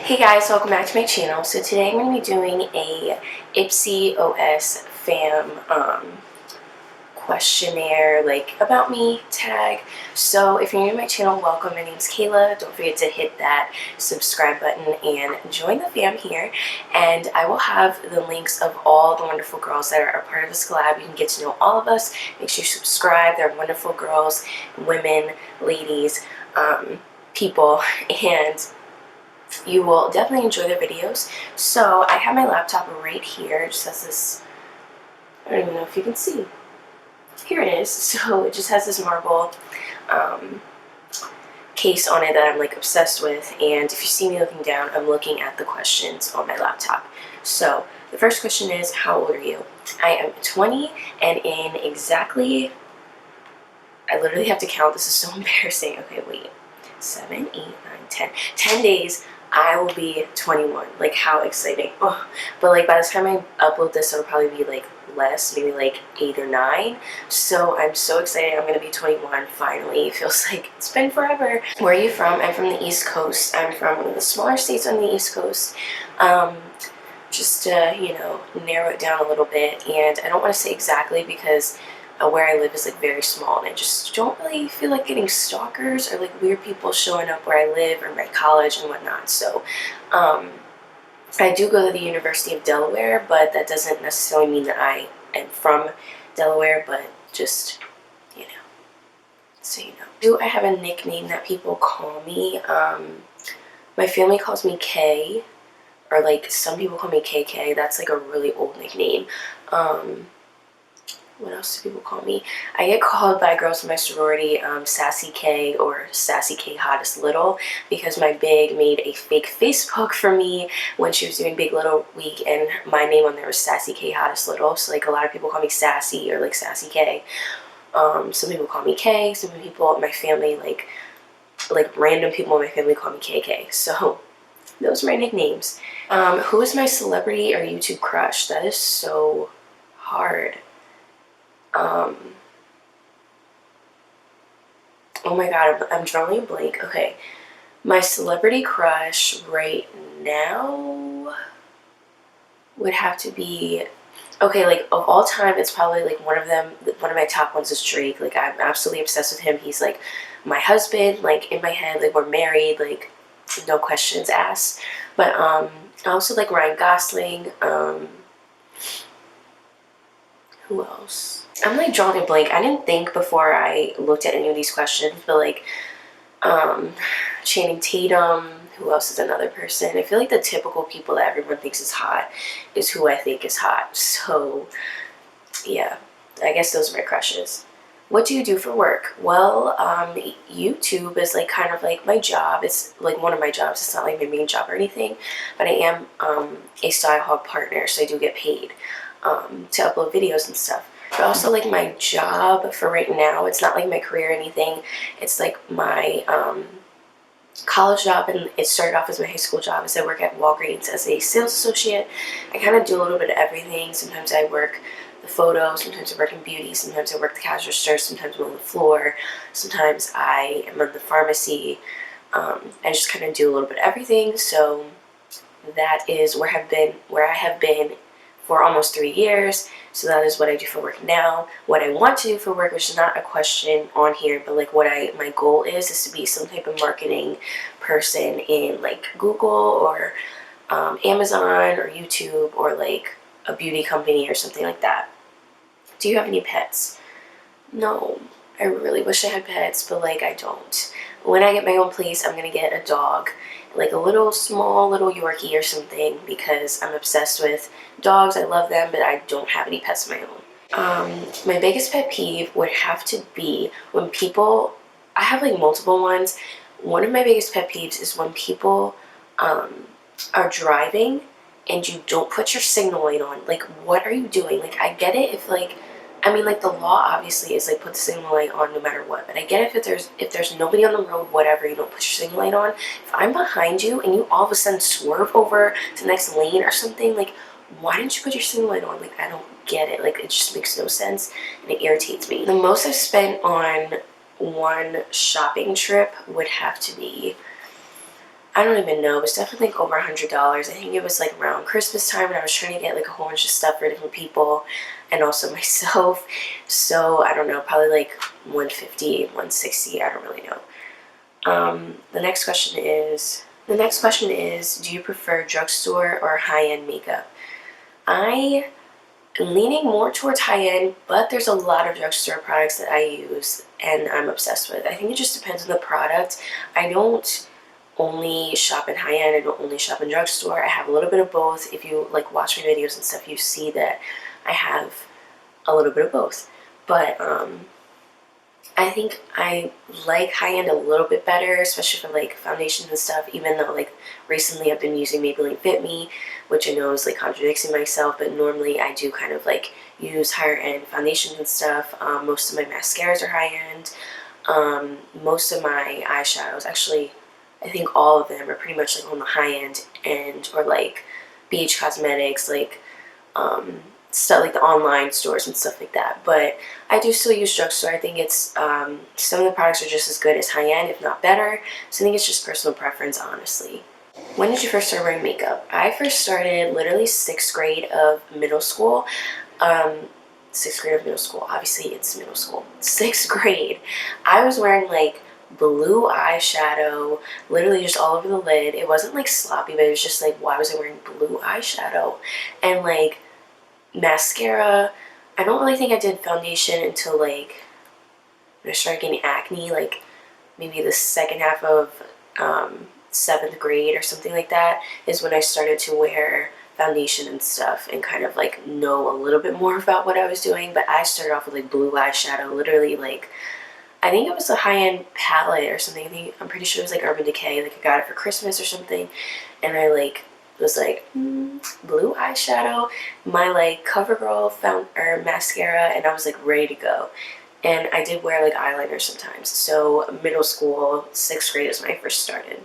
Hey guys, welcome back to my channel. So today I'm going to be doing a IpsyOS fam questionnaire, like about me tag. So if you're new to my channel, welcome. My name's Kayla. Don't forget to hit that subscribe button and join the fam here. And I will have the links of all the wonderful girls that are a part of this collab. You can get to know all of us. Make sure you subscribe. They're wonderful girls, women, ladies, people, and you will definitely enjoy their videos. So I have my laptop right here. It just has this, I don't even know if you can see. Here it is. So it just has this marble case on it that I'm like obsessed with. And if you see me looking down, I'm looking at the questions on my laptop. So the first question is, how old are you? I am 20, and in exactly, I literally have to count. This is so embarrassing. Okay, wait. 7, 8, 9, 10. 10 days. I will be 21. Like, how exciting. Oh, but like by the time I upload this, it'll probably be like less, maybe like 8 or 9. So I'm so excited. I'm gonna be 21 finally. It feels like it's been forever. Where are you from? I'm from the East Coast. I'm from one of the smaller states on the East Coast. Just to, you know, narrow it down a little bit. And I don't want to say exactly because where I live is like very small, and I just don't really feel like getting stalkers or like weird people showing up where I live or my college and whatnot. So I do go to the University of Delaware, but that doesn't necessarily mean that I am from Delaware, but just, you know, so you know. Do I have a nickname that people call me? My family calls me K, or like some people call me KK. That's like a really old nickname. What else do people call me? I get called by girls in my sorority Sassy K or Sassy K Hottest Little, because my Big made a fake Facebook for me when she was doing Big Little Week, and my name on there was Sassy K Hottest Little. So like a lot of people call me Sassy or like Sassy K. Some people call me K. Some people in my family, like random people in my family, call me KK. So those are my nicknames. Who is my celebrity or YouTube crush? That is so hard. Oh my god, I'm drawing a blank. Okay, my celebrity crush right now would have to be, okay, like of all time, it's probably like one of my top ones is Drake. Like I'm absolutely obsessed with him. He's like my husband, like in my head, like we're married, like no questions asked. But I also like Ryan Gosling. Who else? I'm like drawing a blank. I didn't think before I looked at any of these questions, but like Channing Tatum. Who else is another person? I feel like the typical people that everyone thinks is hot is who I think is hot. So yeah, I guess those are my crushes. What do you do for work? Well, YouTube is like kind of like my job. It's like one of my jobs. It's not like my main job or anything, but I am a Style Hub partner, so I do get paid to upload videos and stuff. But also like my job for right now, it's not like my career or anything. It's like my college job, and it started off as my high school job. As I work at Walgreens as a sales associate. I kind of do a little bit of everything. Sometimes I work the photo, sometimes I work in beauty, sometimes I work the cash register, sometimes I'm on the floor, sometimes I am in the pharmacy. I just kind of do a little bit of everything. So that is where I have been for almost 3 years. So that is what I do for work now. What I want to do for work, which is not a question on here, but like what my goal is to be some type of marketing person in like Google or Amazon or YouTube, or like a beauty company or something like that. Do you have any pets? No. I really wish I had pets, but like I don't. When I get my own place, I'm gonna get a dog, like a little small little Yorkie or something, because I'm obsessed with dogs. I love them, but I don't have any pets of my own. My biggest pet peeve would have to be when people, I have like multiple ones. One of my biggest pet peeves is when people are driving and you don't put your signal light on. Like, what are you doing? Like, I get it if like, I mean, like, the law obviously is like put the signal light on no matter what, but I get it if there's nobody on the road, whatever, you don't put your signal light on. If I'm behind you and you all of a sudden swerve over to the next lane or something, like, why didn't you put your signal light on? Like, I don't get it. Like, it just makes no sense, and it irritates me. The most I've spent on one shopping trip would have to be, I don't even know, it was definitely like over $100. I think it was like around Christmas time, and I was trying to get like a whole bunch of stuff for different people and also myself. So I don't know, probably like 150, 160, I don't really know. The next question is, do you prefer drugstore or high-end makeup? I am leaning more towards high-end, but there's a lot of drugstore products that I use and I'm obsessed with. I think it just depends on the product. I don't only shop in high-end, I don't only shop in drugstore. I have a little bit of both. If you like watch my videos and stuff, you see that I have a little bit of both. But I think I like high-end a little bit better, especially for like foundations and stuff, even though like recently I've been using Maybelline Fit Me, which I know is like contradicting myself, but normally I do kind of like use higher end foundations and stuff. Most of my mascaras are high-end. Most of my eyeshadows, actually I think all of them are pretty much like on the high-end end, or like BH Cosmetics, like stuff like the online stores and stuff like that. But I do still use drugstore. I think it's some of the products are just as good as high-end, if not better. So I think it's just personal preference, honestly. When did you first start wearing makeup? I first started literally 6th grade of middle school. 6th grade of middle school, obviously it's middle school. 6th grade, I was wearing like blue eyeshadow, literally just all over the lid. It wasn't like sloppy, but it was just like, why was I wearing blue eyeshadow? And like mascara. I don't really think I did foundation until like when I started getting acne, like maybe the second half of 7th grade or something like that is when I started to wear foundation and stuff and kind of like know a little bit more about what I was doing. But I started off with like blue eyeshadow, literally like, I think it was a high-end palette or something. I'm pretty sure it was like Urban Decay, like I got it for Christmas or something, and I like was like blue eyeshadow, my like CoverGirl mascara, and I was like ready to go. And I did wear like eyeliner sometimes. So middle school, 6th grade is when I first started.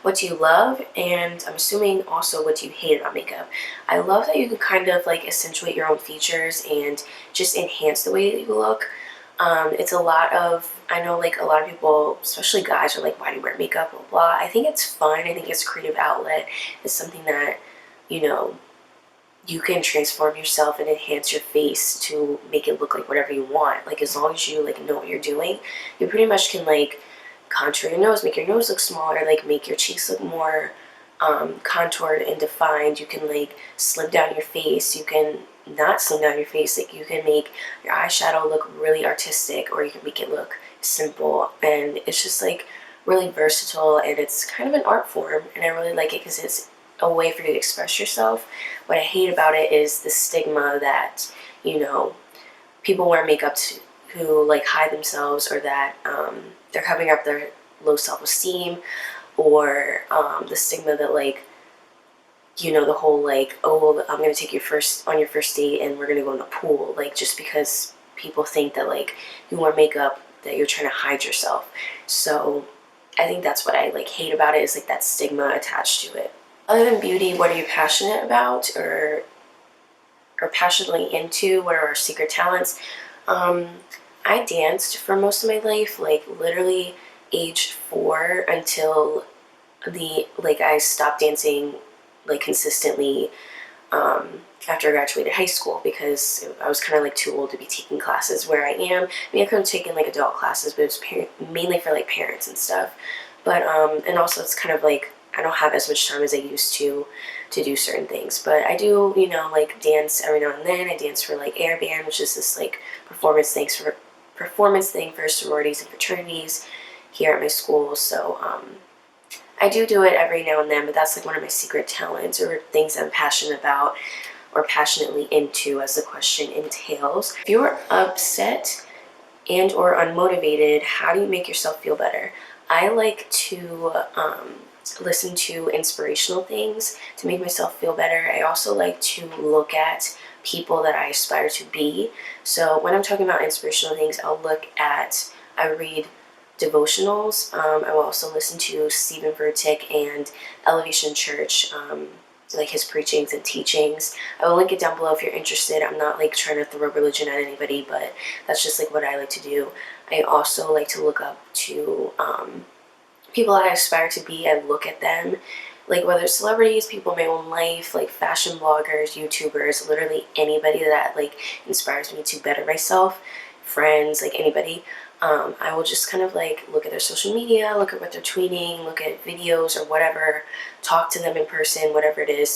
What do you love? And I'm assuming also what do you hate about makeup? I love that you can kind of like accentuate your own features and just enhance the way that you look. It's a lot of, I know like a lot of people, especially guys, are like, why do you wear makeup, blah, blah. I think it's fun. I think it's a creative outlet. It's something that, you know, you can transform yourself and enhance your face to make it look like whatever you want. Like as long as you like know what you're doing, you pretty much can like contour your nose, make your nose look smaller, like make your cheeks look more contoured and defined. You can like slim down your face. You can not slim down your face. Like you can make your eyeshadow look really artistic, or you can make it look simple. And it's just like really versatile, and it's kind of an art form, and I really like it because it's a way for you to express yourself. What I hate about it is the stigma that, you know, people wear makeup who like hide themselves, or that they're covering up their low self-esteem, or the stigma that like, you know, the whole like, oh, I'm gonna take you on your first date and we're gonna go in the pool, like just because people think that like you wear makeup that you're trying to hide yourself. So I think that's what I like hate about it, is like that stigma attached to it. Other than beauty, what are you passionate about or passionately into? What are our secret talents? I danced for most of my life, like literally age 4 until I stopped dancing like consistently after I graduated high school, because I was kind of like too old to be taking classes where I am. I mean, I could have taken like adult classes, but it was mainly for like parents and stuff. But and also it's kind of like I don't have as much time as I used to do certain things. But I do, you know, like dance every now and then. I dance for like Air Band, which is this like performance thing for sororities and fraternities here at my school. So I do it every now and then, but that's like one of my secret talents, or things I'm passionate about or passionately into, as the question entails. If you're upset and or unmotivated, how do you make yourself feel better? I like to listen to inspirational things to make myself feel better. I also like to look at people that I aspire to be. So when I'm talking about inspirational things, I read devotionals. I will also listen to Stephen Furtick and Elevation Church, like his preachings and teachings. I will link it down below if you're interested. I'm not like trying to throw religion at anybody, but that's just like what I like to do. I also like to look up to people I aspire to be, I look at them, like whether it's celebrities, people in my own life, like fashion bloggers, YouTubers, literally anybody that like inspires me to better myself, friends, like anybody. I will just kind of like look at their social media, look at what they're tweeting, look at videos or whatever, talk to them in person, whatever it is,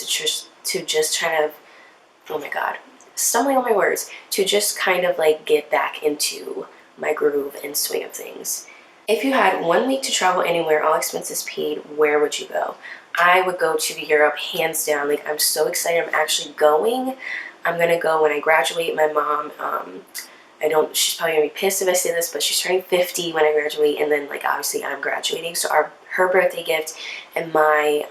to just kind of, oh my god, stumbling on my words, to just kind of like get back into my groove and swing of things. If you had 1 week to travel anywhere, all expenses paid, where would you go? I would go to Europe, hands down. Like, I'm so excited I'm actually going. I'm gonna go when I graduate. My mom, she's probably gonna be pissed if I say this, but she's turning 50 when I graduate, and then like obviously I'm graduating. So her birthday gift and my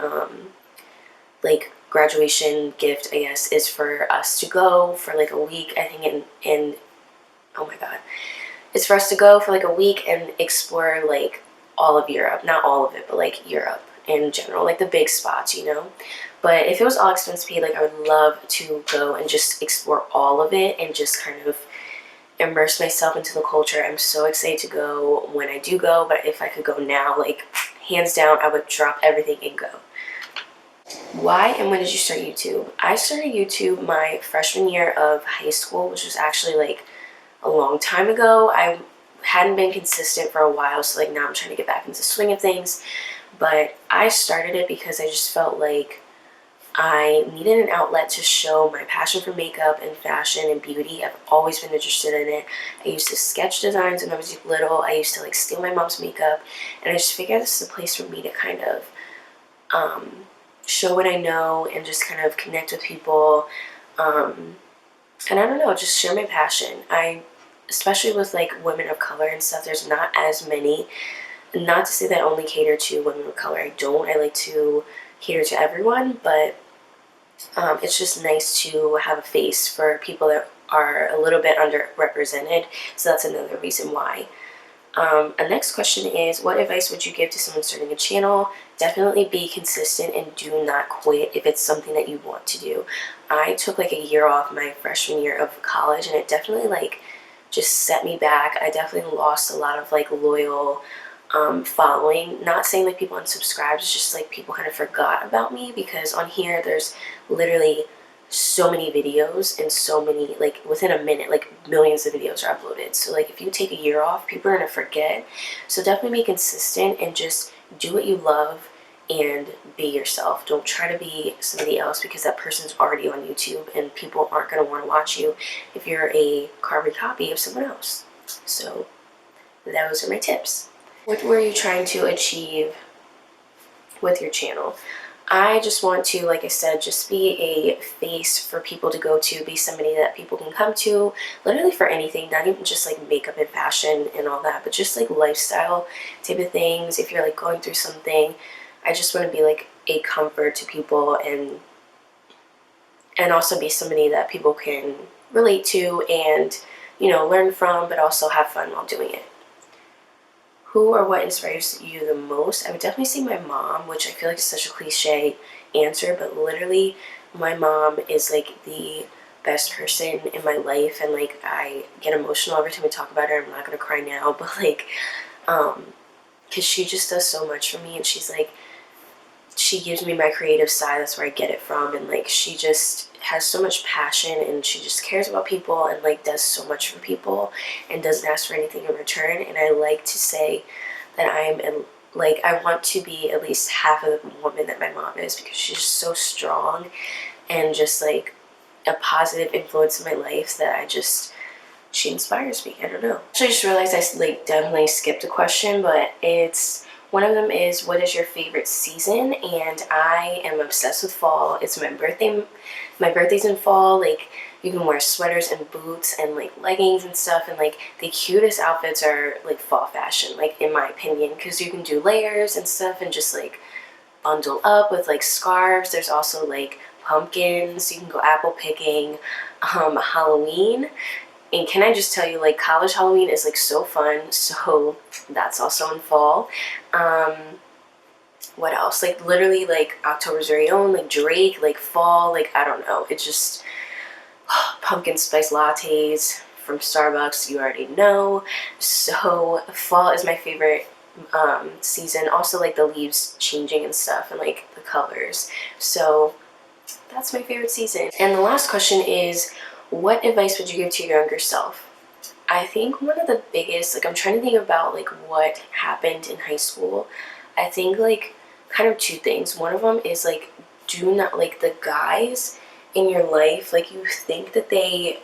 like graduation gift, I guess, is for us to go for like a week. I think in oh my god, it's for us to go for like a week and explore like all of Europe, not all of it, but like Europe in general, like the big spots, you know. But if it was all expense paid, like I would love to go and just explore all of it and just kind of immerse myself into the culture. I'm so excited to go when I do go, but if I could go now, like hands down, I would drop everything and go. Why and when did you start YouTube? I started YouTube my freshman year of high school, which was actually like a long time ago. I hadn't been consistent for a while, so like now I'm trying to get back into the swing of things. But I started it because I just felt like I needed an outlet to show my passion for makeup and fashion and beauty. I've always been interested in it. I used to sketch designs when I was little. I used to like steal my mom's makeup, and I just figured this is a place for me to kind of show what I know and just kind of connect with people. And I don't know, just share my passion. Especially with like women of color and stuff, there's not as many. Not to say that I only cater to women of color. I don't. I like to cater to everyone, but it's just nice to have a face for people that are a little bit underrepresented. So that's another reason why. A next question is, what advice would you give to someone starting a channel? Definitely be consistent and do not quit if it's something that you want to do. I took like a year off my freshman year of college, and it definitely like just set me back. I definitely lost a lot of like loyal following. Not saying like people unsubscribed, it's just like people kind of forgot about me, because on here there's literally so many videos and so many, like within a minute, like millions of videos are uploaded. So like if you take a year off, people are gonna forget. So definitely be consistent and just do what you love and be yourself. Don't try to be somebody else, because that person's already on YouTube and people aren't gonna want to watch you if you're a carbon copy of someone else. So those are my tips. What were you trying to achieve with your channel? I just want to, like I said, just be a face for people to go to, be somebody that people can come to, literally for anything, not even just like makeup and fashion and all that, but just like lifestyle type of things. If you're like going through something, I just want to be like a comfort to people, and also be somebody that people can relate to and, you know, learn from, but also have fun while doing it. Who or what inspires you the most? I would definitely say my mom, which I feel like is such a cliche answer, but literally my mom is like the best person in my life, and like I get emotional every time I talk about her. I'm not gonna cry now, but like because she just does so much for me, and she's like, she gives me my creative side. That's where I get it from. And like she just has so much passion, and she just cares about people and like does so much for people and doesn't ask for anything in return. And I like to say that I want to be at least half of the woman that my mom is, because she's just so strong and just like a positive influence in my life that she inspires me. I don't know. Actually, I just realized I like definitely skipped a question, but one of them is, what is your favorite season? And I am obsessed with fall. It's my birthday. My birthday's in fall. Like, you can wear sweaters and boots and like leggings and stuff, and like the cutest outfits are like fall fashion, like in my opinion, because you can do layers and stuff and just like bundle up with like scarves. There's also like pumpkins. You can go apple picking. Halloween. And can I just tell you, like, college Halloween is like so fun, so that's also in fall. What else? Like literally like October's very own, like Drake, like fall, like I don't know. It's just pumpkin spice lattes from Starbucks, you already know. So fall is my favorite season. Also, like the leaves changing and stuff, and like the colors. So that's my favorite season. And the last question is, what advice would you give to your younger self? I think one of the biggest, like I'm trying to think about like what happened in high school. I think like kind of two things. One of them is like, do not, like the guys in your life, like you think that they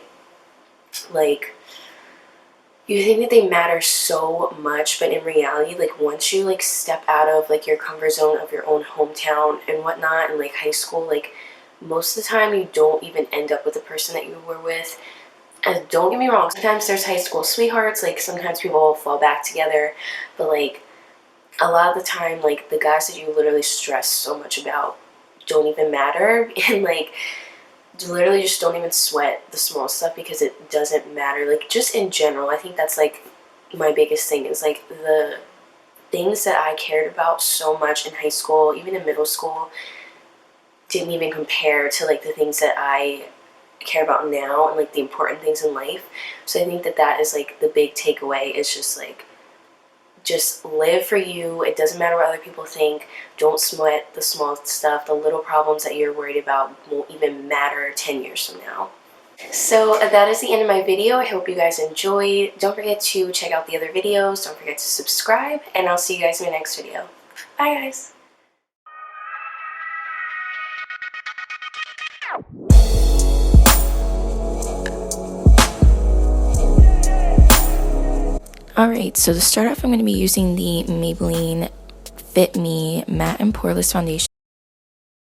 matter so much, but in reality, like once you like step out of like your comfort zone of your own hometown and whatnot, and like high school, like most of the time you don't even end up with the person that you were with. And don't get me wrong, sometimes there's high school sweethearts, like sometimes people fall back together, but like a lot of the time, like the guys that you literally stress so much about don't even matter, and like literally just don't even sweat the small stuff because it doesn't matter. Like just in general, I think that's like my biggest thing is like the things that I cared about so much in high school, even in middle school, didn't even compare to like the things that I care about now and like the important things in life. So I think that that is like the big takeaway, is just like, just live for you. It doesn't matter what other people think. Don't sweat the small stuff. The little problems that you're worried about won't even matter 10 years from now. So that is the end of my video. I hope you guys enjoyed. Don't forget to check out the other videos. Don't forget to subscribe, and I'll see you guys in my next video. Bye guys. Alright, so to start off, I'm going to be using the Maybelline Fit Me Matte and Poreless Foundation.